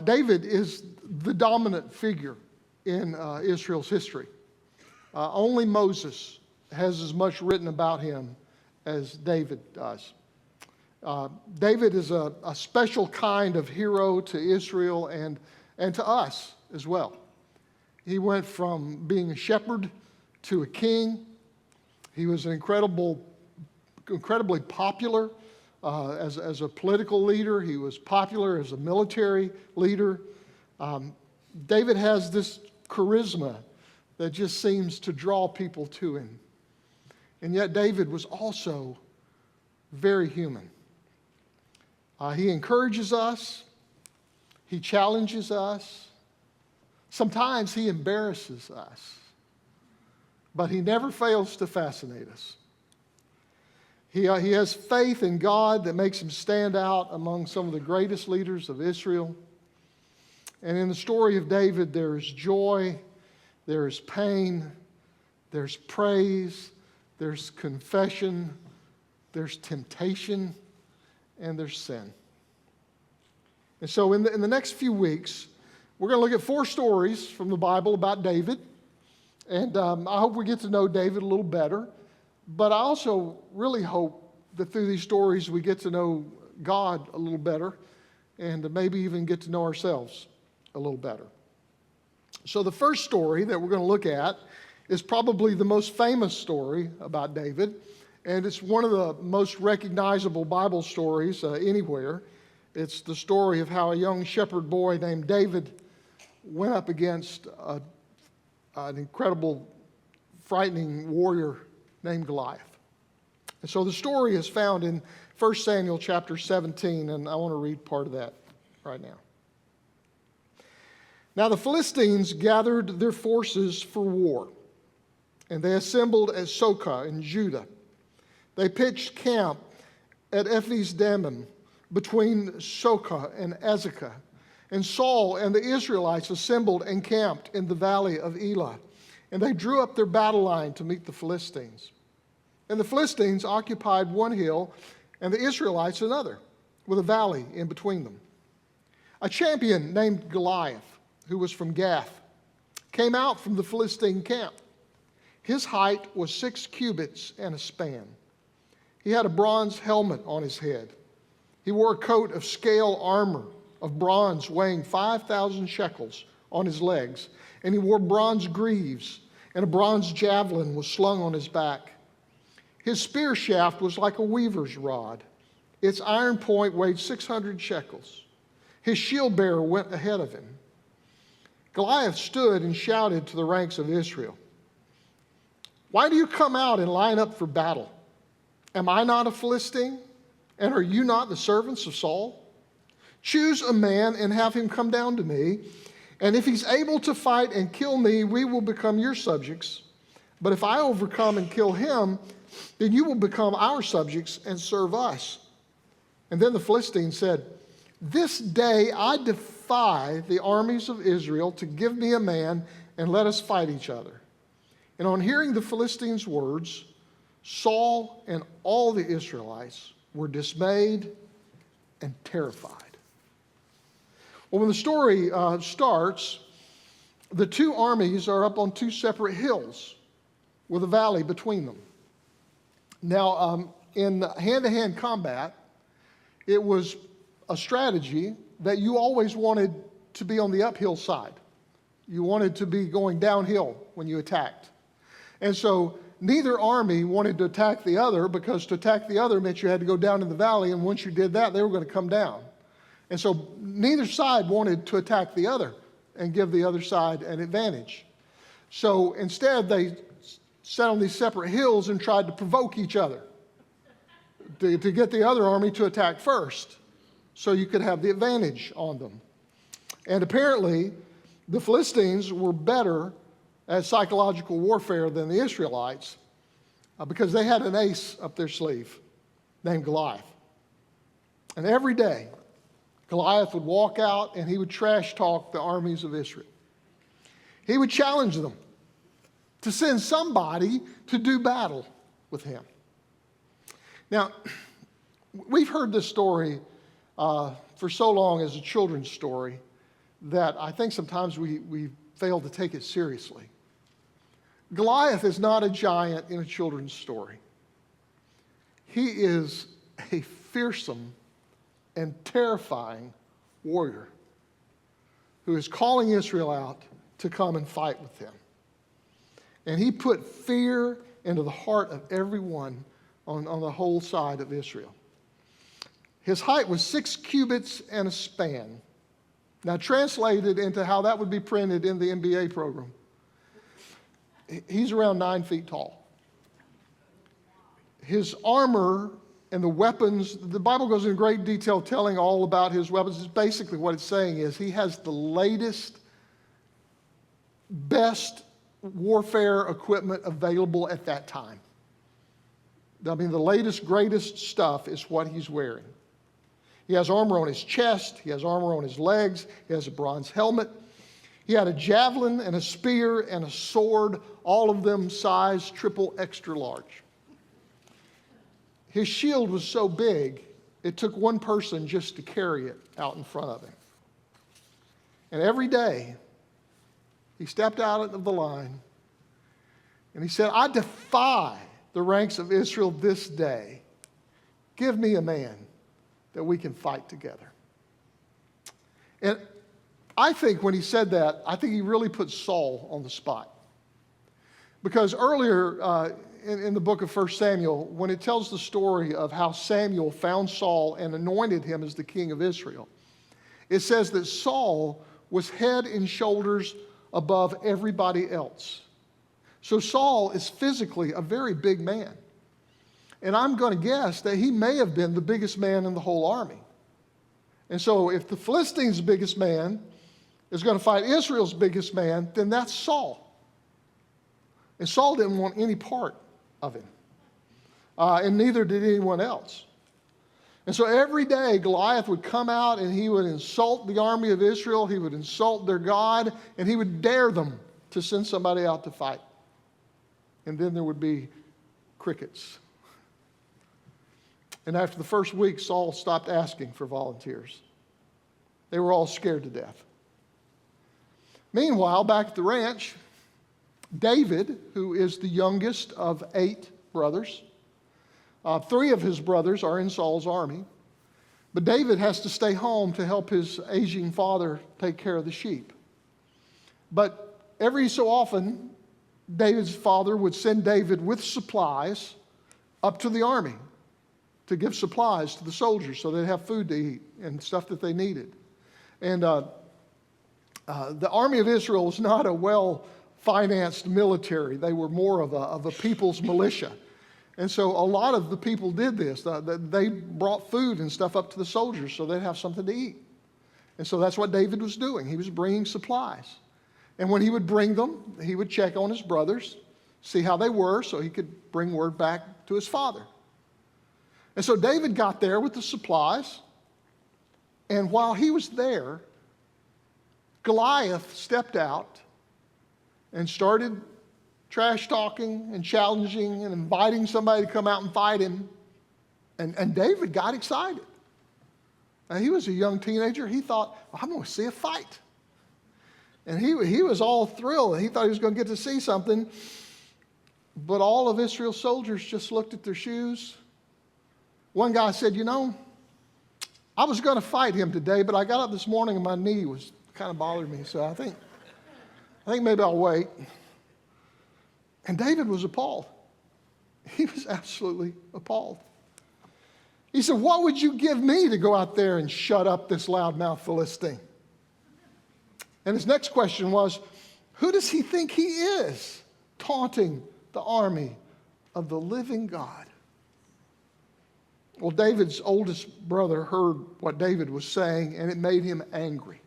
David is the dominant figure in Israel's history. Only Moses has as much written about him as David does. David is a special kind of hero to Israel and to us as well. He went from being a shepherd to a king. He was incredibly popular as a political leader. He was popular as a military leader. David has this charisma that just seems to draw people to him. And yet David was also very human. He encourages us. He challenges us. Sometimes he embarrasses us. But he never fails to fascinate us. He has faith in God that makes him stand out among some of the greatest leaders of Israel. And in the story of David, there is joy, there is pain, there's praise, there's confession, there's temptation, and there's sin. And so in the next few weeks, we're going to look at 4 stories from the Bible about David. And I hope we get to know David a little better. But I also really hope that through these stories we get to know God a little better and maybe even get to know ourselves a little better. So the first story that we're going to look at is probably the most famous story about David. And it's one of the most recognizable Bible stories anywhere. It's the story of how a young shepherd boy named David went up against an incredible, frightening warrior named Goliath. And so the story is found in 1 Samuel chapter 17, and I want to read part of that right now. Now the Philistines gathered their forces for war, and they assembled at Socoh in Judah. They pitched camp at Ephes-dammim between Socoh and Azekah. And Saul and the Israelites assembled and camped in the valley of Elah. And they drew up their battle line to meet the Philistines. And the Philistines occupied one hill and the Israelites another, with a valley in between them. A champion named Goliath, who was from Gath, came out from the Philistine camp. His height was 6 cubits and a span. He had a bronze helmet on his head. He wore a coat of scale armor of bronze weighing 5,000 shekels on his legs, and he wore bronze greaves, and a bronze javelin was slung on his back. His spear shaft was like a weaver's rod. Its iron point weighed 600 shekels. His shield bearer went ahead of him. Goliath stood and shouted to the ranks of Israel, "Why do you come out and line up for battle? Am I not a Philistine? And are you not the servants of Saul? Choose a man and have him come down to me, and if he's able to fight and kill me, we will become your subjects. But if I overcome and kill him, then you will become our subjects and serve us." And then the Philistines said, "This day I defy the armies of Israel to give me a man and let us fight each other." And on hearing the Philistines' words, Saul and all the Israelites were dismayed and terrified. Well, when the story starts, the 2 armies are up on 2 separate hills with a valley between them. Now, in hand-to-hand combat, it was a strategy that you always wanted to be on the uphill side. You wanted to be going downhill when you attacked. And so neither army wanted to attack the other, because to attack the other meant you had to go down in the valley, and once you did that, they were going to come down. And so neither side wanted to attack the other and give the other side an advantage. So instead, they sat on these separate hills and tried to provoke each other to get the other army to attack first, so you could have the advantage on them. And apparently, the Philistines were better at psychological warfare than the Israelites because they had an ace up their sleeve named Goliath. And every day, Goliath would walk out and he would trash talk the armies of Israel. He would challenge them to send somebody to do battle with him. Now, we've heard this story for so long as a children's story that I think sometimes we fail to take it seriously. Goliath is not a giant in a children's story. He is a fearsome and terrifying warrior who is calling Israel out to come and fight with him. And he put fear into the heart of everyone on the whole side of Israel. His height was 6 cubits and a span. Now, translated into how that would be printed in the MBA program, he's around 9 feet tall. His armor and the weapons, the Bible goes in great detail telling all about his weapons. Basically what it's saying is he has the latest, best warfare equipment available at that time. I mean, the latest, greatest stuff is what he's wearing. He has armor on his chest. He has armor on his legs. He has a bronze helmet. He had a javelin and a spear and a sword, all of them size triple extra large. His shield was so big, it took one person just to carry it out in front of him. And every day, he stepped out of the line and he said, I defy the ranks of Israel this day. Give me a man that we can fight together. And I think when he said that, I think he really put Saul on the spot. Because earlier in the book of 1 Samuel, when it tells the story of how Samuel found Saul and anointed him as the king of Israel, it says that Saul was head and shoulders above everybody else. So Saul is physically a very big man. And I'm going to guess that he may have been the biggest man in the whole army. And so if the Philistines' biggest man is going to fight Israel's biggest man, then that's Saul. And Saul didn't want any part of him. And neither did anyone else. And so every day Goliath would come out and he would insult the army of Israel. He would insult their God. And he would dare them to send somebody out to fight. And then there would be crickets. And after the first week, Saul stopped asking for volunteers. They were all scared to death. Meanwhile, back at the ranch, David, who is the youngest of 8 brothers, 3 of his brothers are in Saul's army, but David has to stay home to help his aging father take care of the sheep. But every so often, David's father would send David with supplies up to the army to give supplies to the soldiers so they'd have food to eat and stuff that they needed. And the army of Israel was not a well-financed military. They were more of a people's militia. And so a lot of the people did this. They brought food and stuff up to the soldiers so they'd have something to eat. And so that's what David was doing. He was bringing supplies. And when he would bring them, he would check on his brothers, see how they were so he could bring word back to his father. And so David got there with the supplies, and while he was there, Goliath stepped out and started trash talking and challenging and inviting somebody to come out and fight him. And David got excited. Now, he was a young teenager. He thought, I'm going to see a fight. And he was all thrilled. He thought he was going to get to see something. But all of Israel's soldiers just looked at their shoes. One guy said, I was going to fight him today, but I got up this morning and my knee was kind of bothering me. So I think maybe I'll wait. And David was appalled. He was absolutely appalled. He said, what would you give me to go out there and shut up this loudmouth Philistine? And his next question was, who does he think he is, taunting the army of the living God? Well, David's oldest brother heard what David was saying, and it made him angry.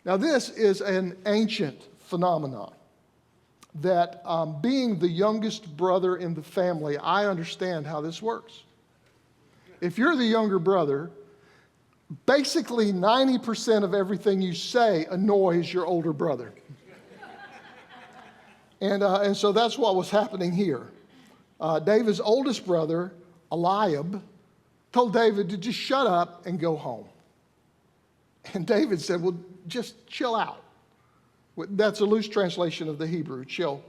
Now, this is an ancient phenomenon that being the youngest brother in the family, I understand how this works. If you're the younger brother, basically 90% of everything you say annoys your older brother. And so that's what was happening here. David's oldest brother, Eliab, told David to just shut up and go home. And David said, well, just chill out. That's a loose translation of the Hebrew, chill.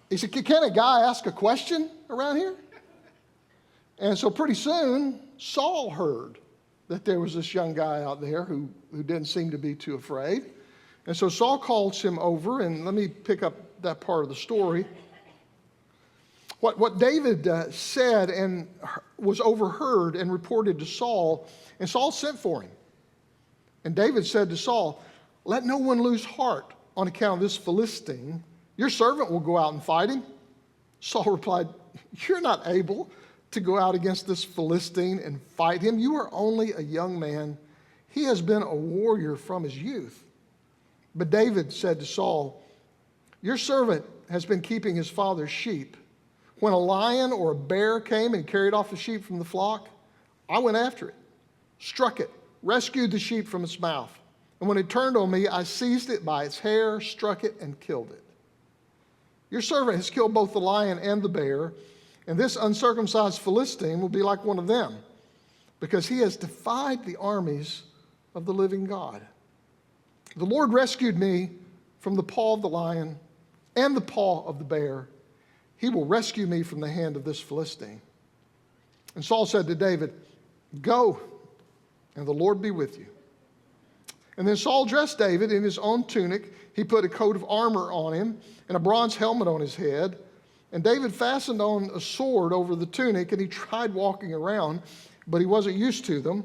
He said, can a guy ask a question around here? And so pretty soon, Saul heard that there was this young guy out there who didn't seem to be too afraid. And so Saul calls him over, and let me pick up that part of the story. What David said and was overheard and reported to Saul, and Saul sent for him. And David said to Saul, let no one lose heart on account of this Philistine. Your servant will go out and fight him. Saul replied, you're not able to go out against this Philistine and fight him. You are only a young man. He has been a warrior from his youth. But David said to Saul, your servant has been keeping his father's sheep. When a lion or a bear came and carried off a sheep from the flock, I went after it, struck it, rescued the sheep from its mouth. And when it turned on me, I seized it by its hair, struck it, and killed it. Your servant has killed both the lion and the bear, and this uncircumcised Philistine will be like one of them, because he has defied the armies of the living God. The Lord rescued me from the paw of the lion and the paw of the bear. He will rescue me from the hand of this Philistine. And Saul said to David, go, and the Lord be with you. And then Saul dressed David in his own tunic. He put a coat of armor on him and a bronze helmet on his head. And David fastened on a sword over the tunic, and he tried walking around, but he wasn't used to them.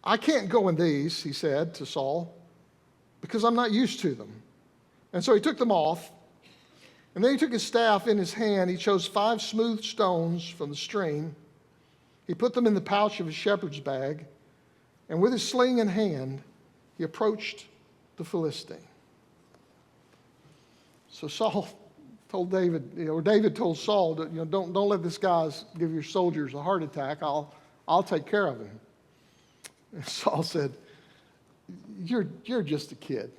I can't go in these, he said to Saul, because I'm not used to them. And so he took them off. And then he took his staff in his hand. He chose 5 smooth stones from the stream. He put them in the pouch of his shepherd's bag. And with his sling in hand, he approached the Philistine. So Saul told David, or David told Saul, don't let this guy give your soldiers a heart attack. I'll take care of him. And Saul said, you're just a kid.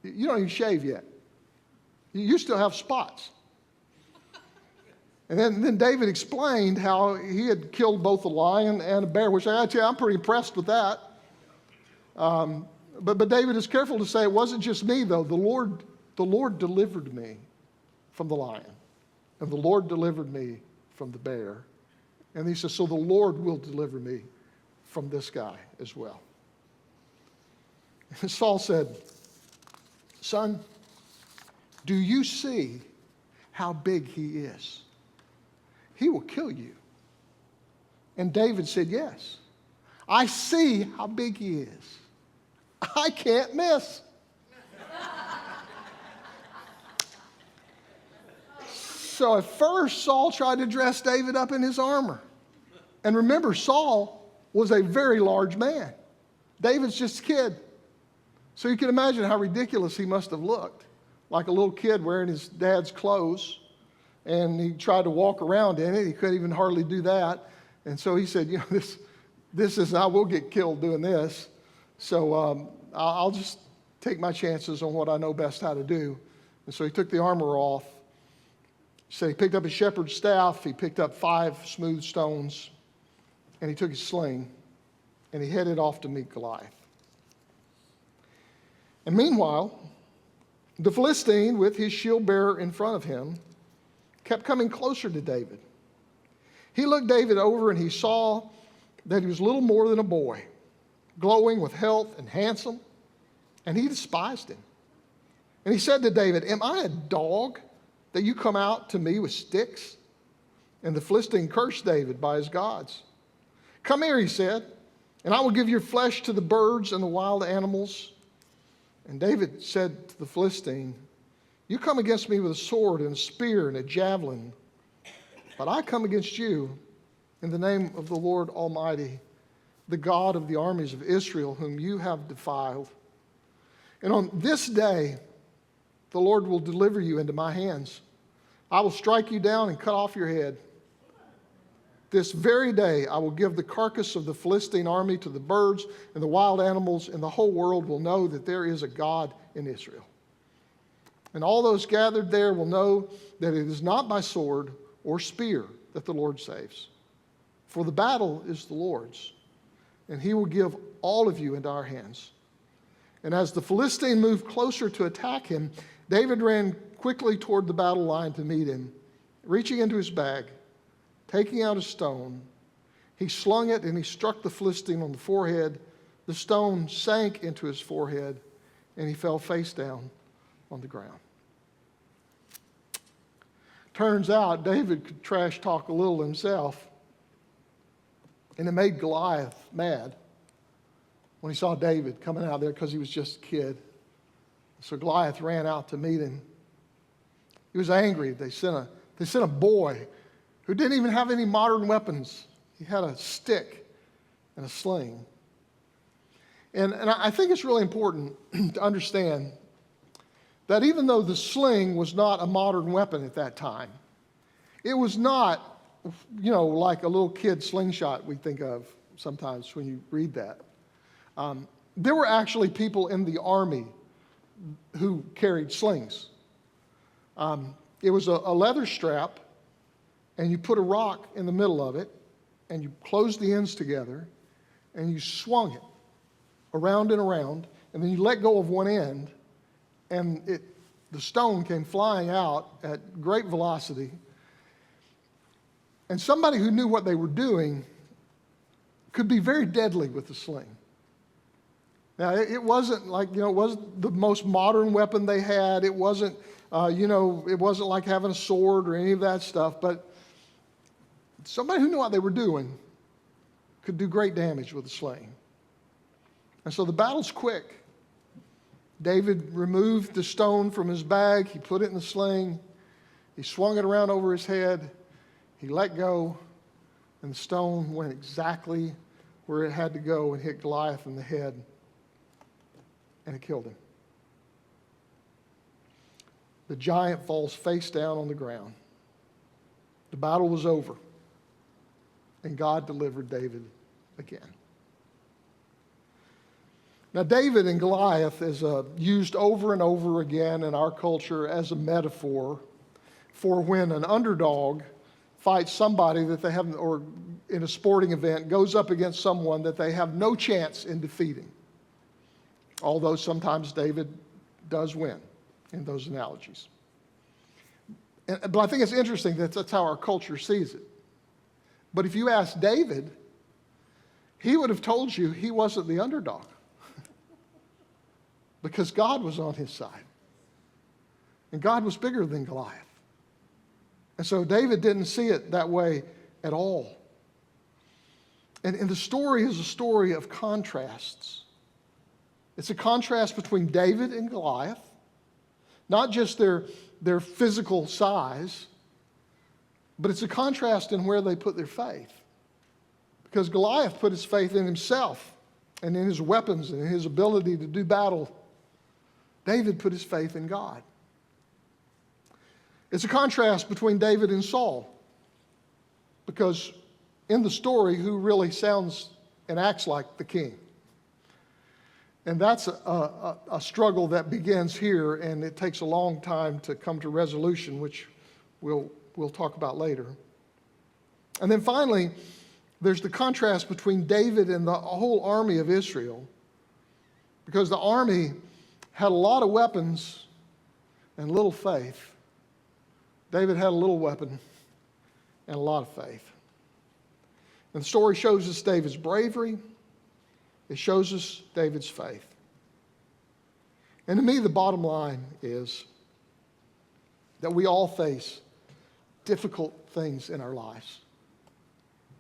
You don't even shave yet. You still have spots. And then David explained how he had killed both a lion and a bear, which I got to tell you, I'm pretty impressed with that. But David is careful to say it wasn't just me, though. The Lord delivered me from the lion, and the Lord delivered me from the bear. And he says, so the Lord will deliver me from this guy as well. And Saul said, son, do you see how big he is? He will kill you. And David said, yes. I see how big he is. I can't miss. So at first, Saul tried to dress David up in his armor. And remember, Saul was a very large man. David's just a kid. So you can imagine how ridiculous he must have looked. Like a little kid wearing his dad's clothes. And he tried to walk around in it. He couldn't even hardly do that. And so he said, this is, I will get killed doing this. So I'll just take my chances on what I know best how to do. And so he took the armor off. So he picked up his shepherd's staff. He picked up 5 smooth stones. And he took his sling. And he headed off to meet Goliath. And meanwhile, the Philistine, with his shield bearer in front of him, kept coming closer to David. He looked David over, and he saw that he was little more than a boy, glowing with health and handsome, and he despised him. And he said to David, am I a dog that you come out to me with sticks? And the Philistine cursed David by his gods. Come here, he said, and I will give your flesh to the birds and the wild animals. And David said to the Philistine, you come against me with a sword and a spear and a javelin, but I come against you in the name of the Lord Almighty, the God of the armies of Israel, whom you have defiled. And on this day, the Lord will deliver you into my hands. I will strike you down and cut off your head. This very day, I will give the carcass of the Philistine army to the birds and the wild animals, and the whole world will know that there is a God in Israel. And all those gathered there will know that it is not by sword or spear that the Lord saves. For the battle is the Lord's, and he will give all of you into our hands." And as the Philistine moved closer to attack him, David ran quickly toward the battle line to meet him. Reaching into his bag, taking out a stone, he slung it and he struck the Philistine on the forehead. The stone sank into his forehead, and he fell face down on the ground. Turns out David could trash talk a little himself, and it made Goliath mad when he saw David coming out there because he was just a kid. So Goliath ran out to meet him. He was angry. They sent a boy who didn't even have any modern weapons. He had a stick and a sling. And I think it's really important to understand that even though the sling was not a modern weapon at that time, it was not, like a little kid slingshot we think of sometimes when you read that. There were actually people in the army who carried slings. It was a leather strap, and you put a rock in the middle of it, and you closed the ends together, and you swung it around and around, and then you let go of one end, and the stone came flying out at great velocity. And somebody who knew what they were doing could be very deadly with the sling. Now, it wasn't like, it wasn't the most modern weapon they had. It wasn't, it wasn't like having a sword or any of that stuff, but somebody who knew what they were doing could do great damage with a sling. And so the battle's quick. David removed the stone from his bag. He put it in the sling. He swung it around over his head. He let go, and the stone went exactly where it had to go and hit Goliath in the head, and it killed him. The giant falls face down on the ground. The battle was over, and God delivered David again. Now, David and Goliath is used over and over again in our culture as a metaphor for when an underdog fights somebody that they haven't, or in a sporting event, goes up against someone that they have no chance in defeating. Although sometimes David does win in those analogies. But I think it's interesting that that's how our culture sees it. But if you ask David, he would have told you he wasn't the underdog. Because God was on his side. And God was bigger than Goliath. And so David didn't see it that way at all. And the story is a story of contrasts. It's a contrast between David and Goliath, not just their physical size, but it's a contrast in where they put their faith. Because Goliath put his faith in himself and in his weapons and in his ability to do battle. David put his faith in God. It's a contrast between David and Saul. Because in the story, who really sounds and acts like the king? And that's a struggle that begins here, and it takes a long time to come to resolution, which we'll talk about later. And then finally, there's the contrast between David and the whole army of Israel, because the army had a lot of weapons and little faith. David had a little weapon and a lot of faith. And the story shows us David's bravery. It shows us David's faith. And to me, the bottom line is that we all face difficult things in our lives.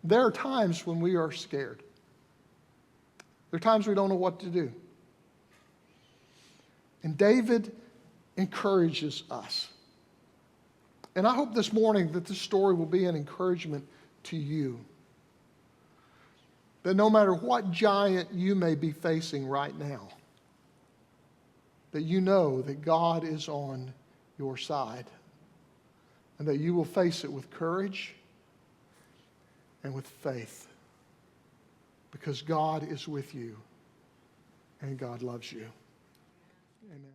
There are times when we are scared. There are times we don't know what to do. And David encourages us. And I hope this morning that this story will be an encouragement to you. That no matter what giant you may be facing right now, that you know that God is on your side. And that you will face it with courage and with faith. Because God is with you and God loves you. Amen.